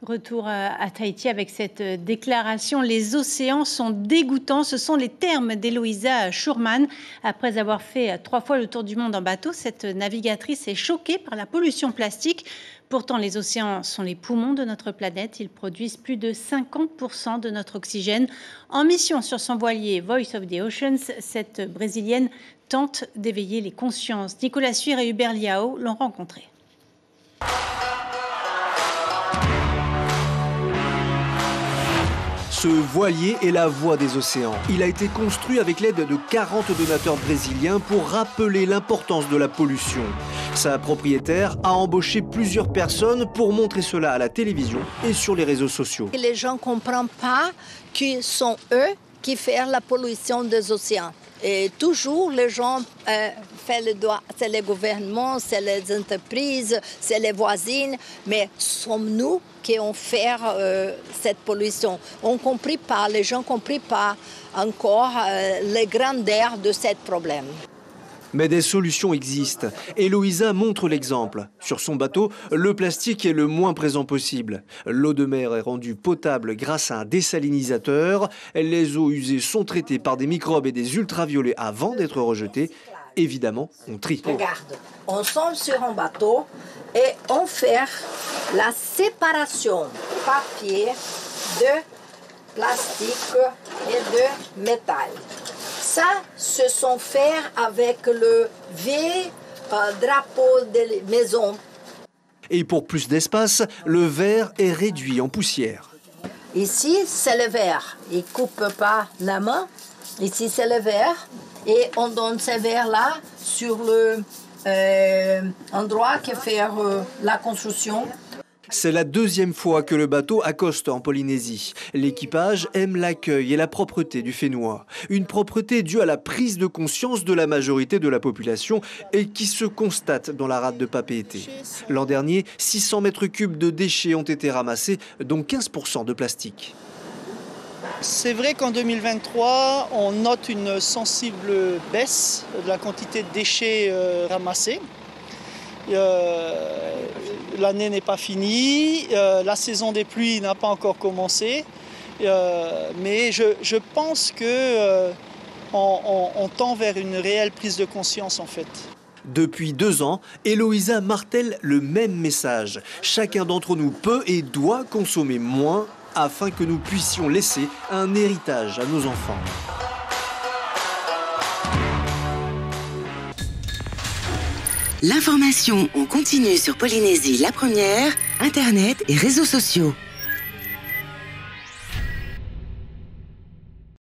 Retour à Tahiti avec cette déclaration. Les océans sont dégoûtants. Ce sont les termes d'Eloïsa Schurman. Après avoir fait 3 fois le tour du monde en bateau, cette navigatrice est choquée par la pollution plastique. Pourtant, les océans sont les poumons de notre planète. Ils produisent plus de 50% de notre oxygène. En mission sur son voilier Voice of the Oceans, cette Brésilienne tente d'éveiller les consciences. Nicolas Suire et Hubert Liao l'ont rencontrée. Ce voilier est la voix des océans. Il a été construit avec l'aide de 40 donateurs brésiliens pour rappeler l'importance de la pollution. Sa propriétaire a embauché plusieurs personnes pour montrer cela à la télévision et sur les réseaux sociaux. Les gens ne comprennent pas que sont eux qui font la pollution des océans. Et toujours, les gens font le doigt, c'est les gouvernements, c'est les entreprises, c'est les voisines, mais sommes-nous qui ont fait cette pollution? On ne comprend pas, les gens ne comprennent pas encore les grandeurs de ce problème. Mais des solutions existent. Eloïsa montre l'exemple. Sur son bateau, le plastique est le moins présent possible. L'eau de mer est rendue potable grâce à un désalinisateur. Les eaux usées sont traitées par des microbes et des ultraviolets avant d'être rejetées. Évidemment, on trie. Regarde, on sommes sur un bateau et on fait la séparation papier de plastique et de métal. Ça, se sont faits avec le vieux drapeau des maisons. Et pour plus d'espace, le verre est réduit en poussière. Ici, c'est le verre. Il ne coupe pas la main. Ici, c'est le verre. Et on donne ce verre-là sur le endroit qui fait la construction. C'est la deuxième fois que le bateau accoste en Polynésie. L'équipage aime l'accueil et la propreté du Fénois. Une propreté due à la prise de conscience de la majorité de la population et qui se constate dans la rade de Papeete. L'an dernier, 600 mètres cubes de déchets ont été ramassés, dont 15% de plastique. C'est vrai qu'en 2023, on note une sensible baisse de la quantité de déchets ramassés. L'année n'est pas finie, la saison des pluies n'a pas encore commencé, mais je pense qu'on tend vers une réelle prise de conscience en fait. Depuis 2 ans, Eloïsa martèle le même message. Chacun d'entre nous peut et doit consommer moins afin que nous puissions laisser un héritage à nos enfants. L'information en continu sur Polynésie la première, Internet et réseaux sociaux.